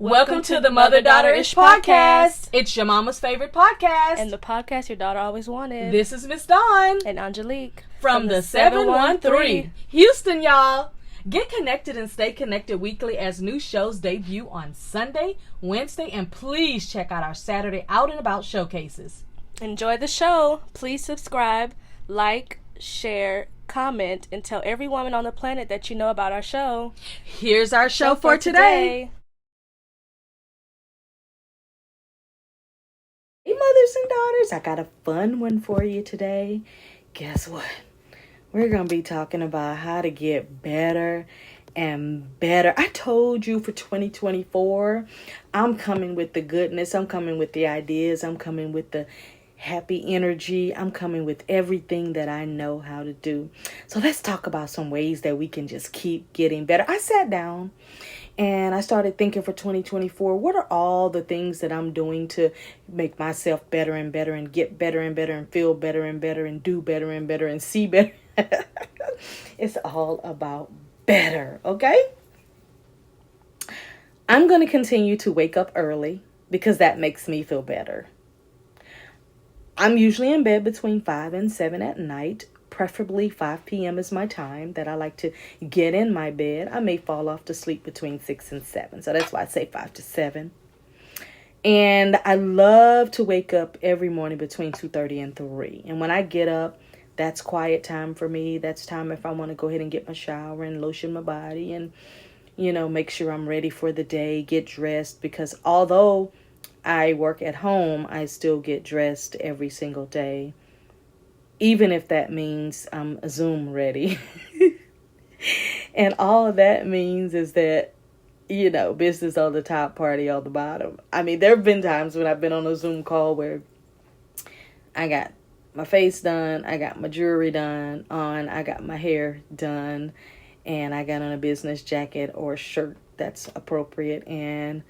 Welcome to the Mother Daughter-ish podcast. It's your mama's favorite podcast. And the podcast your daughter always wanted. This is Miss Dawn. And Angelique. From the 713. Houston, y'all. Get connected and stay connected weekly as new shows debut on Sunday, Wednesday, and please check out our Saturday Out and About showcases. Enjoy the show. Please subscribe, like, share, comment, and tell every woman on the planet that you know about our show. Here's our show for today. Hey, mothers and daughters, I got a fun one for you today. Guess what? We're going to be talking about how to get better and better. I told you for 2024, I'm coming with the goodness. I'm coming with the ideas. I'm coming with the happy energy. I'm coming with everything that I know how to do. So let's talk about some ways that we can just keep getting better. I sat down and I started thinking for 2024, what are all the things that I'm doing to make myself better and better and get better and better and feel better and better and do better and better and see better. It's all about better, okay? I'm going to continue to wake up early because that makes me feel better. I'm usually in bed between 5 and 7 at night. Preferably 5 p.m. is my time that I like to get in my bed. I may fall off to sleep between 6 and 7. So that's why I say 5 to 7. And I love to wake up every morning between 2:30 and 3. And when I get up, that's quiet time for me. That's time if I want to go ahead and get my shower and lotion my body and, make sure I'm ready for the day, get dressed. Because although I work at home, I still get dressed every single day. Even if that means I'm Zoom ready. And all that means is that, business on the top, party on the bottom. I mean, there have been times when I've been on a Zoom call where I got my face done, I got my jewelry done on, I got my hair done, and I got on a business jacket or shirt that's appropriate. And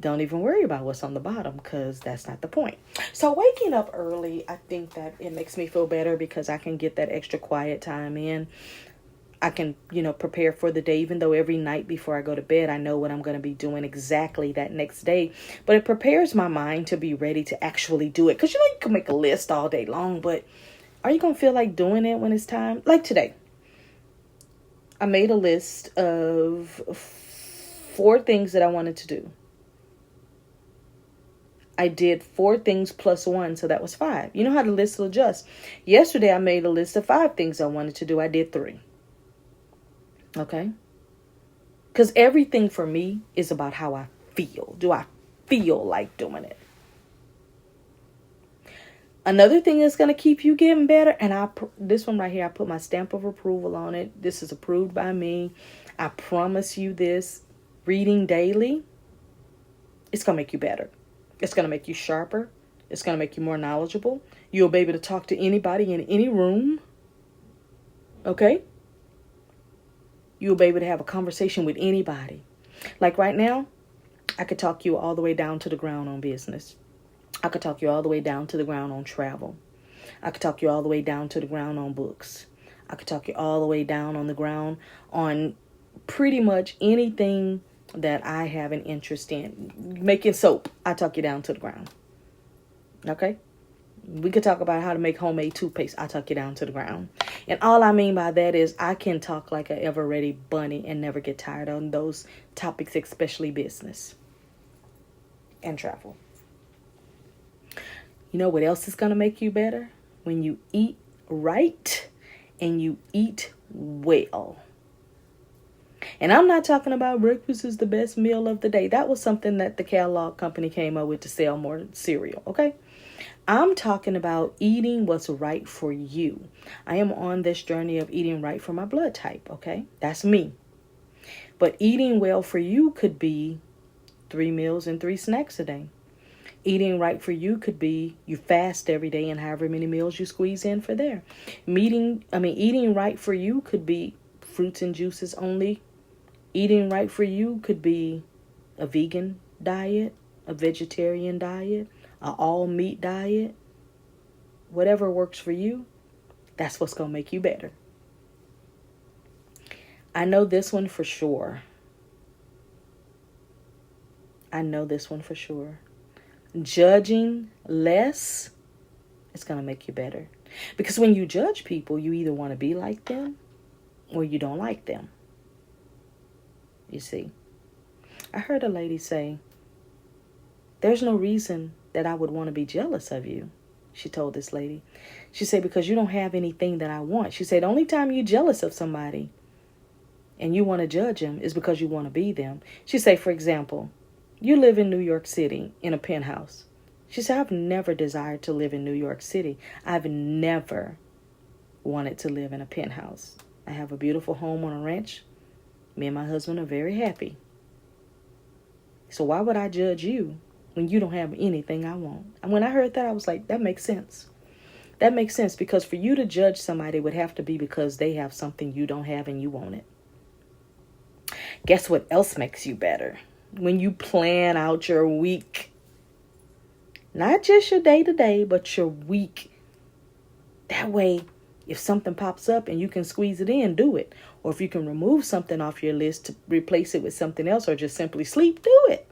don't even worry about what's on the bottom because that's not the point. So waking up early, I think that it makes me feel better because I can get that extra quiet time in. I can, prepare for the day, even though every night before I go to bed, I know what I'm going to be doing exactly that next day. But it prepares my mind to be ready to actually do it. Because, you can make a list all day long, but are you going to feel like doing it when it's time? Like today, I made a list of 4 things that I wanted to do. I did 4 things plus 1, so that was 5. You know how the list will adjust. Yesterday, I made a list of 5 things I wanted to do. I did 3. Okay? Because everything for me is about how I feel. Do I feel like doing it? Another thing that's going to keep you getting better, and this one right here, I put my stamp of approval on it. This is approved by me. I promise you this. Reading daily, it's going to make you better. It's going to make you sharper. It's going to make you more knowledgeable. You'll be able to talk to anybody in any room. Okay? You'll be able to have a conversation with anybody. Like right now, I could talk you all the way down to the ground on business. I could talk you all the way down to the ground on travel. I could talk you all the way down to the ground on books. I could talk you all the way down on the ground on pretty much anything that I have an interest in. Making soap, I talk you down to the ground. Okay? We could talk about how to make homemade toothpaste. I talk you down to the ground. And all I mean by that is I can talk like an ever-ready bunny and never get tired on those topics, especially business and travel. You know what else is going to make you better? When you eat right and you eat well. And I'm not talking about breakfast is the best meal of the day. That was something that the Kellogg company came up with to sell more cereal, okay? I'm talking about eating what's right for you. I am on this journey of eating right for my blood type, okay? That's me. But eating well for you could be 3 meals and 3 snacks a day. Eating right for you could be you fast every day and however many meals you squeeze in for there. Eating right for you could be fruits and juices only. Eating right for you could be a vegan diet, a vegetarian diet, an all meat diet. Whatever works for you, that's what's going to make you better. I know this one for sure. I know this one for sure. Judging less is going to make you better. Because when you judge people, you either want to be like them or you don't like them. You see, I heard a lady say, there's no reason that I would want to be jealous of you. She told this lady. She said, because you don't have anything that I want. She said, the only time you're jealous of somebody and you want to judge them is because you want to be them. She said, for example, you live in New York City in a penthouse. She said, I've never desired to live in New York City. I've never wanted to live in a penthouse. I have a beautiful home on a ranch. Me and my husband are very happy. So why would I judge you when you don't have anything I want? And when I heard that, I was like, that makes sense. That makes sense, because for you to judge somebody would have to be because they have something you don't have and you want it. Guess what else makes you better? When you plan out your week. Not just your day-to-day, but your week. That way, if something pops up and you can squeeze it in, do it. Or if you can remove something off your list to replace it with something else or just simply sleep, do it.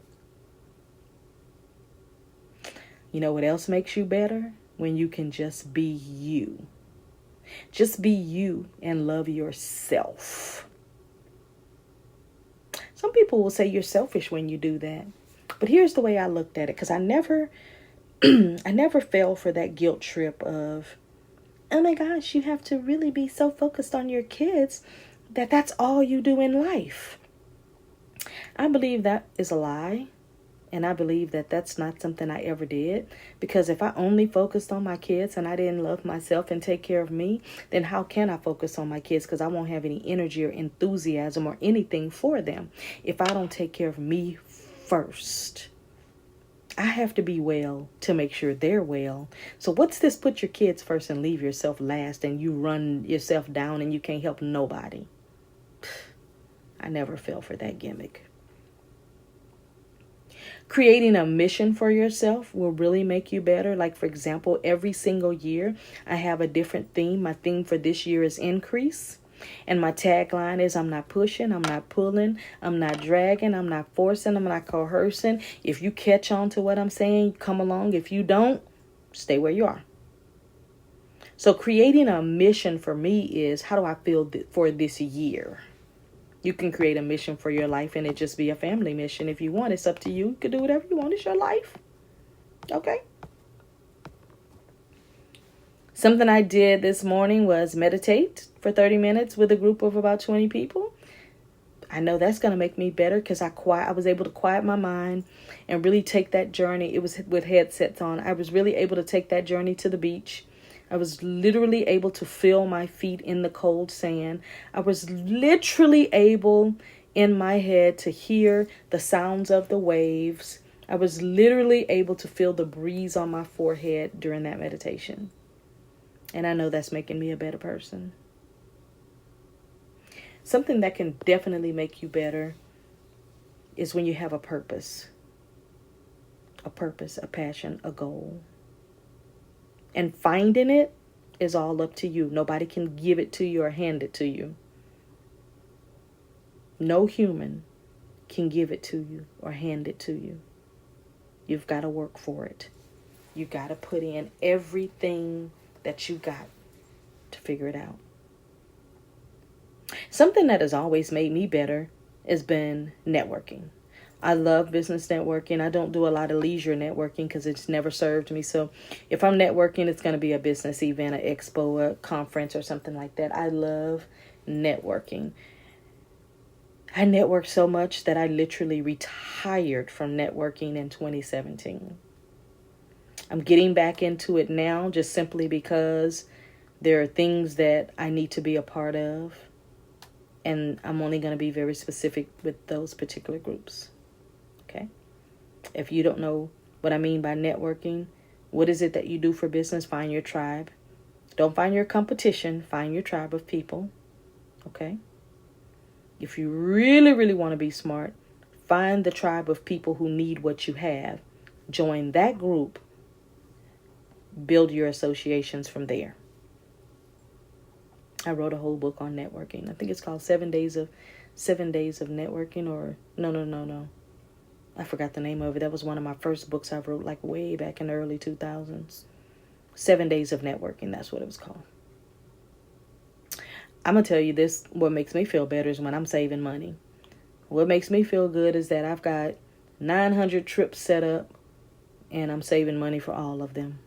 You know what else makes you better? When you can just be you. Just be you and love yourself. Some people will say you're selfish when you do that. But here's the way I looked at it, because I never fell for that guilt trip of, oh my gosh, you have to really be so focused on your kids that that's all you do in life. I believe that is a lie. And I believe that that's not something I ever did. Because if I only focused on my kids and I didn't love myself and take care of me, then how can I focus on my kids? Because I won't have any energy or enthusiasm or anything for them if I don't take care of me first. I have to be well to make sure they're well. So what's this put your kids first and leave yourself last and you run yourself down and you can't help nobody? I never fell for that gimmick. Creating a mission for yourself will really make you better. Like, for example, every single year I have a different theme. My theme for this year is increase. And my tagline is, I'm not pushing, I'm not pulling, I'm not dragging, I'm not forcing, I'm not coercing. If you catch on to what I'm saying, come along. If you don't, stay where you are. So creating a mission for me is, how do I feel for this year? You can create a mission for your life and it just be a family mission if you want. It's up to you. You can do whatever you want. It's your life. Okay. Something I did this morning was meditate for 30 minutes with a group of about 20 people. I know that's going to make me better because I was able to quiet my mind and really take that journey. It was with headsets on. I was really able to take that journey to the beach. I was literally able to feel my feet in the cold sand. I was literally able in my head to hear the sounds of the waves. I was literally able to feel the breeze on my forehead during that meditation. And I know that's making me a better person. Something that can definitely make you better is when you have a purpose. A purpose, a passion, a goal. And finding it is all up to you. Nobody can give it to you or hand it to you. No human can give it to you or hand it to you. You've got to work for it. You got to put in everything that you got to figure it out. Something that has always made me better has been networking. I love business networking. I don't do a lot of leisure networking because it's never served me. So if I'm networking, it's going to be a business event, an expo, a conference, or something like that. I love networking. I networked so much that I literally retired from networking in 2017. I'm getting back into it now just simply because there are things that I need to be a part of. And I'm only going to be very specific with those particular groups. Okay. If you don't know what I mean by networking, what is it that you do for business? Find your tribe. Don't find your competition. Find your tribe of people. Okay. If you really, really want to be smart, find the tribe of people who need what you have. Join that group. Build your associations from there. I wrote a whole book on networking. I think it's called 7 Days of Networking, or no. I forgot the name of it. That was one of my first books I wrote like way back in the early 2000s. 7 Days of Networking, that's what it was called. I'm going to tell you this, what makes me feel better is when I'm saving money. What makes me feel good is that I've got 900 trips set up and I'm saving money for all of them.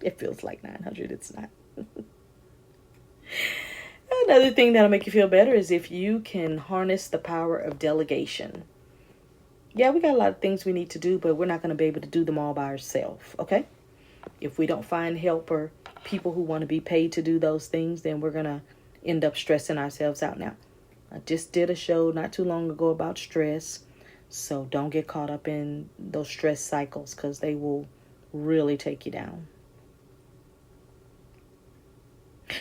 It feels like 900, it's not. Another thing that'll make you feel better is if you can harness the power of delegation. Yeah, we got a lot of things we need to do, but we're not going to be able to do them all by ourselves, okay? If we don't find help or people who want to be paid to do those things, then we're going to end up stressing ourselves out. Now, I just did a show not too long ago about stress, so don't get caught up in those stress cycles because they will really take you down.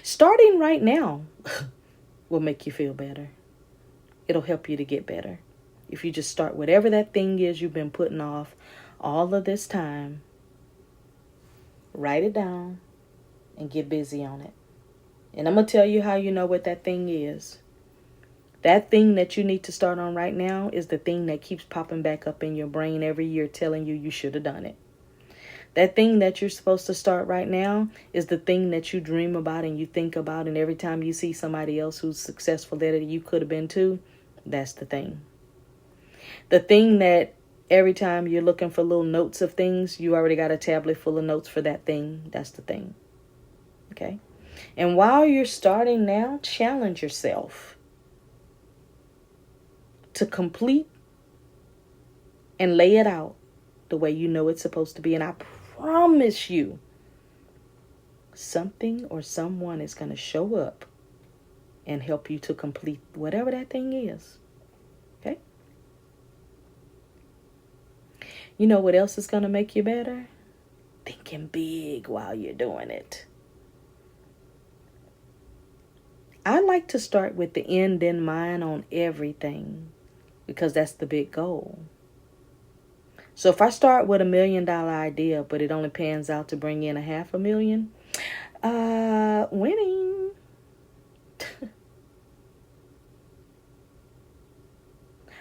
Starting right now will make you feel better. It'll help you to get better. If you just start whatever that thing is you've been putting off all of this time, write it down and get busy on it. And I'm going to tell you how you know what that thing is. That thing that you need to start on right now is the thing that keeps popping back up in your brain every year telling you should have done it. That thing that you're supposed to start right now is the thing that you dream about and you think about, and every time you see somebody else who's successful at it you could have been too, that's the thing. The thing that every time you're looking for little notes of things, you already got a tablet full of notes for that thing. That's the thing. Okay? And while you're starting now, challenge yourself to complete and lay it out the way you know it's supposed to be. And I promise you, something or someone is going to show up and help you to complete whatever that thing is. Okay? You know what else is going to make you better? Thinking big while you're doing it. I like to start with the end in mind on everything because that's the big goal. So if I start with $1 million idea, but it only pans out to bring in $500,000, winning.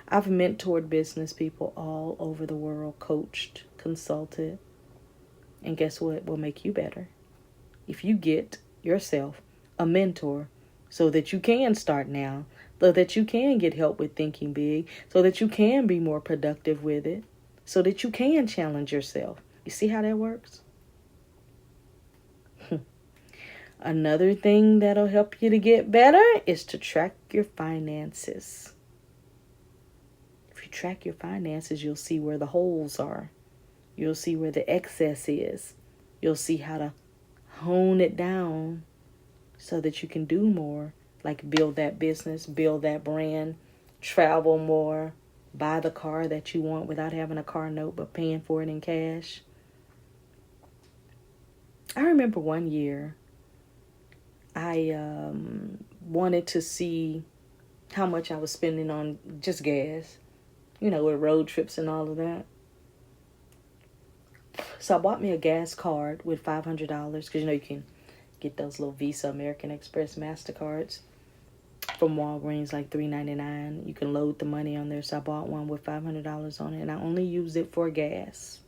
I've mentored business people all over the world, coached, consulted, and guess what will make you better? If you get yourself a mentor so that you can start now, so that you can get help with thinking big, so that you can be more productive with it, so that you can challenge yourself. You see how that works? Another thing that'll help you to get better is to track your finances. If you track your finances, you'll see where the holes are. You'll see where the excess is. You'll see how to hone it down so that you can do more, like build that business, build that brand, travel more, buy the car that you want without having a car note but paying for it in cash. I remember one year I wanted to see how much I was spending on just gas, with road trips and all of that. So I bought me a gas card with $500 because you can get those little Visa, American Express, MasterCards from Walgreens, like $3.99. You can load the money on there. So I bought one with $500 on it, and I only used it for gas.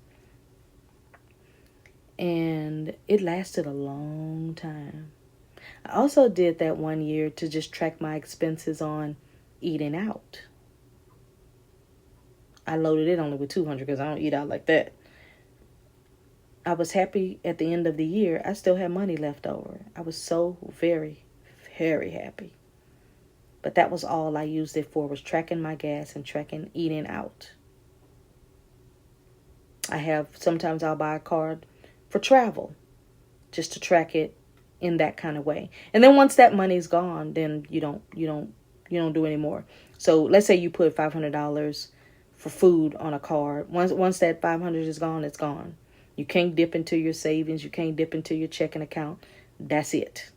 And it lasted a long time. I also did that one year to just track my expenses on eating out. I loaded it only with $200 because I don't eat out like that. I was happy at the end of the year. I still had money left over. I was so very, very happy. But that was all I used it for, was tracking my gas and tracking eating out. Sometimes I'll buy a card for travel just to track it in that kind of way. And then once that money's gone, then you don't do any more. So let's say you put $500 for food on a card. Once that $500 is gone, it's gone. You can't dip into your savings. You can't dip into your checking account. That's it.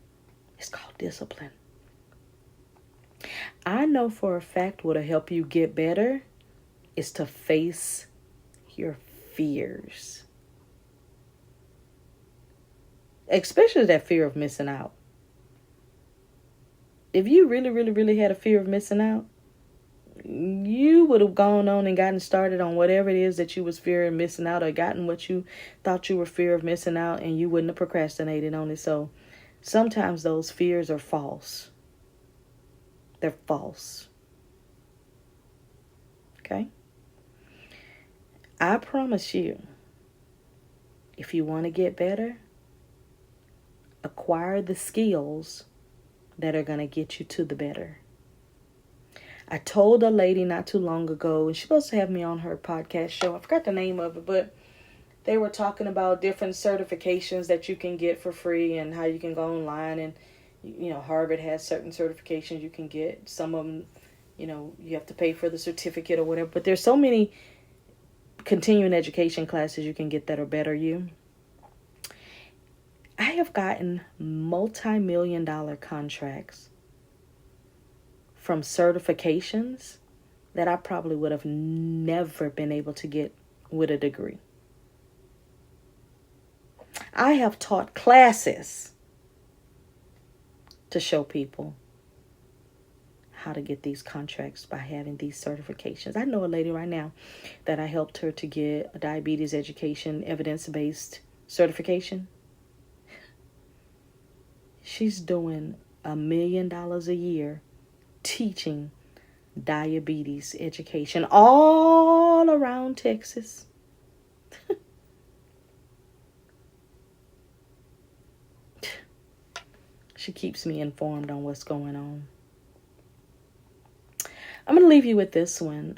It's called discipline. I know for a fact what'll help you get better is to face your fears. Especially that fear of missing out. If you really, really, really had a fear of missing out, you would have gone on and gotten started on whatever it is that you was fearing missing out, or gotten what you thought you were fear of missing out, and you wouldn't have procrastinated on it. So sometimes those fears are false. They're false. Okay? I promise you, if you want to get better, acquire the skills that are going to get you to the better. I told a lady not too long ago, and she's supposed to have me on her podcast show. I forgot the name of it, but they were talking about different certifications that you can get for free and how you can go online. And, Harvard has certain certifications you can get. Some of them, you have to pay for the certificate or whatever. But there's so many continuing education classes you can get that are better you. I have gotten multi-million-dollar contracts from certifications that I probably would have never been able to get with a degree. I have taught classes to show people how to get these contracts by having these certifications. I know a lady right now that I helped her to get a diabetes education evidence-based certification. She's doing $1 million a year teaching diabetes education all around Texas. She keeps me informed on what's going on. I'm going to leave you with this one.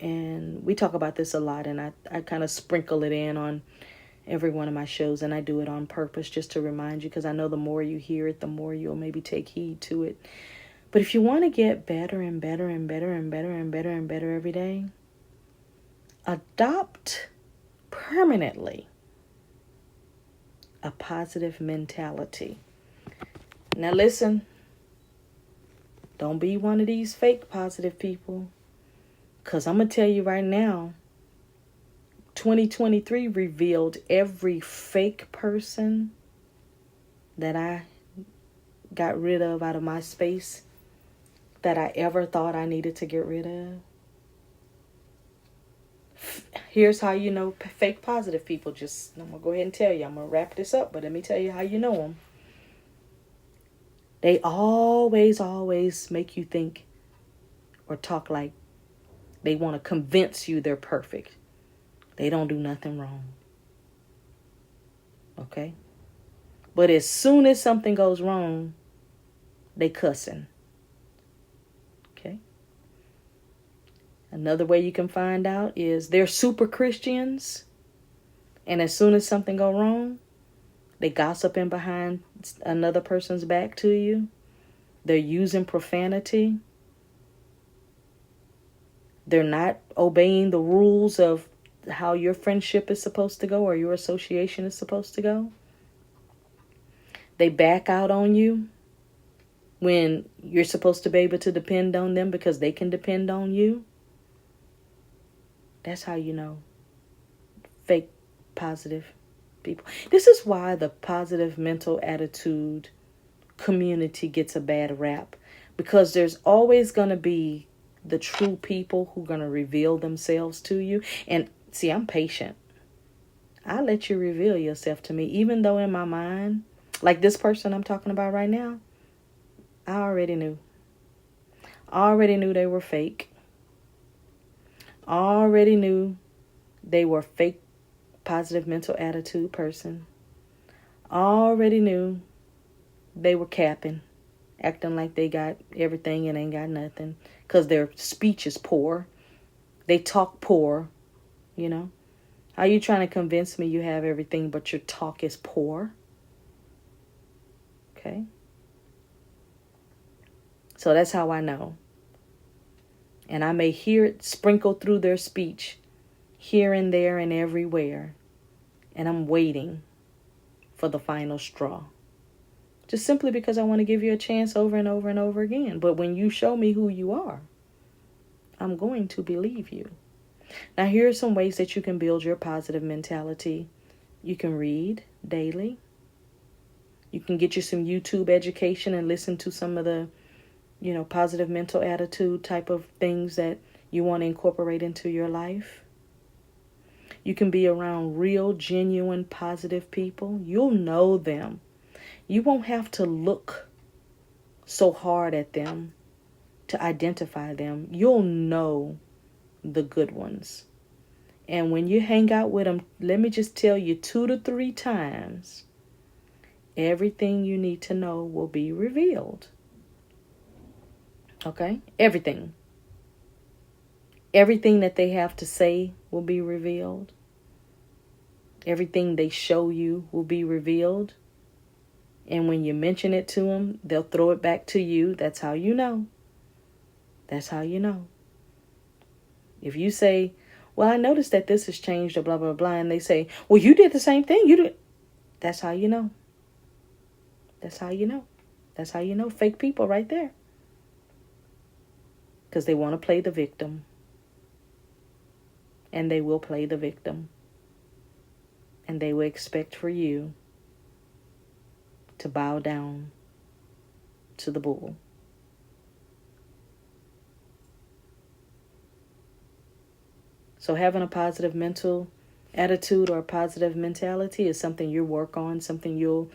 And we talk about this a lot, and I kind of sprinkle it in on every one of my shows, and I do it on purpose just to remind you, because I know the more you hear it, the more you'll maybe take heed to it. But if you want to get better and better and better and better and better and better every day, adopt permanently a positive mentality. Now listen, don't be one of these fake positive people, because I'm going to tell you right now, 2023 revealed every fake person that I got rid of out of my space that I ever thought I needed to get rid of. Here's how you know fake positive people. I'm going to go ahead and tell you. I'm going to wrap this up, but let me tell you how you know them. They always make you think or talk like they want to convince you they're perfect. They don't do nothing wrong. Okay? But as soon as something goes wrong, they cussing. Okay? Another way you can find out is they're super Christians, and as soon as something goes wrong, they gossiping behind another person's back to you. They're using profanity. They're not obeying the rules of how your friendship is supposed to go or your association is supposed to go. They back out on you when you're supposed to be able to depend on them because they can depend on you. That's how you know fake positive people. This is why the positive mental attitude community gets a bad rap, because there's always going to be the true people who are going to reveal themselves to you. And see, I'm patient. I let you reveal yourself to me, even though in my mind, like this person I'm talking about right now, I already knew. I already knew they were fake. I already knew they were fake positive mental attitude person. I already knew they were capping, acting like they got everything and ain't got nothing, because their speech is poor. They talk poor, you know. How you trying to convince me you have everything, but your talk is poor? Okay. So that's how I know. And I may hear it sprinkled through their speech here and there and everywhere. And I'm waiting for the final straw. Just simply because I want to give you a chance over and over and over again. But when you show me who you are, I'm going to believe you. Now, here are some ways that you can build your positive mentality. You can read daily. You can get you some YouTube education and listen to some of the positive mental attitude type of things that you want to incorporate into your life. You can be around real, genuine, positive people. You'll know them. You won't have to look so hard at them to identify them. You'll know the good ones. And when you hang out with them, let me just tell you 2 to 3 times, everything you need to know will be revealed. Okay? Everything. Everything that they have to say will be revealed. Everything they show you will be revealed. And when you mention it to them, they'll throw it back to you. That's how you know. That's how you know. If you say, well, I noticed that this has changed or blah, blah, blah. And they say, well, you did the same thing. You did. That's how you know. That's how you know. That's how you know. Fake people right there. Because they want to play the victim. And they will play the victim. And they will expect for you to bow down to the bull. So having a positive mental attitude or a positive mentality is something you work on, something you'll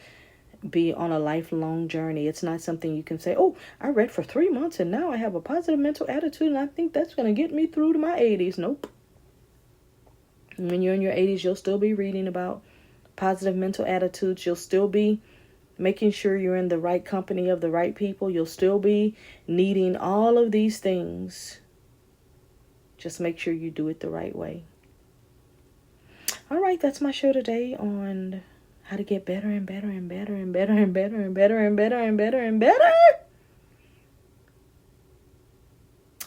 be on a lifelong journey. It's not something you can say, oh, I read for 3 months and now I have a positive mental attitude and I think that's going to get me through to my 80s. Nope. When you're in your 80s, you'll still be reading about positive mental attitudes. You'll still be making sure you're in the right company of the right people. You'll still be needing all of these things. Just make sure you do it the right way. All right, that's my show today on how to get better and better and better and better and better and better and better and better and better.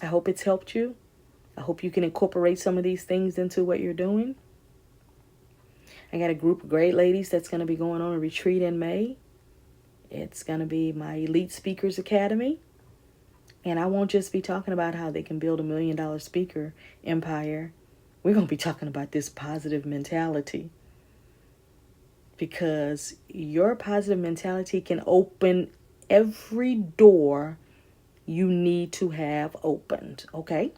I hope it's helped you. I hope you can incorporate some of these things into what you're doing. I got a group of great ladies that's going to be going on a retreat in May. It's going to be my Elite Speakers Academy. And I won't just be talking about how they can build $1 million speaker empire. We're going to be talking about this positive mentality. Because your positive mentality can open every door you need to have opened. Okay?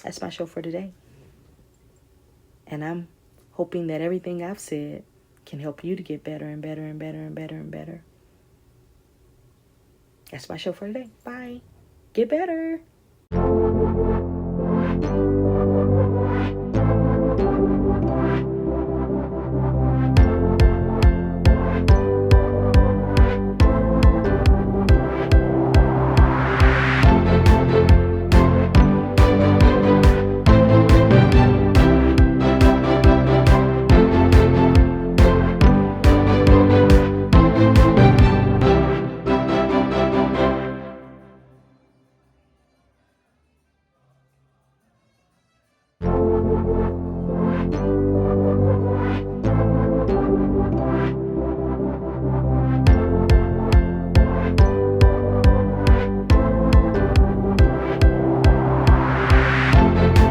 That's my show for today. And I'm hoping that everything I've said can help you to get better and better and better and better and better. That's my show for today. Bye. Get better.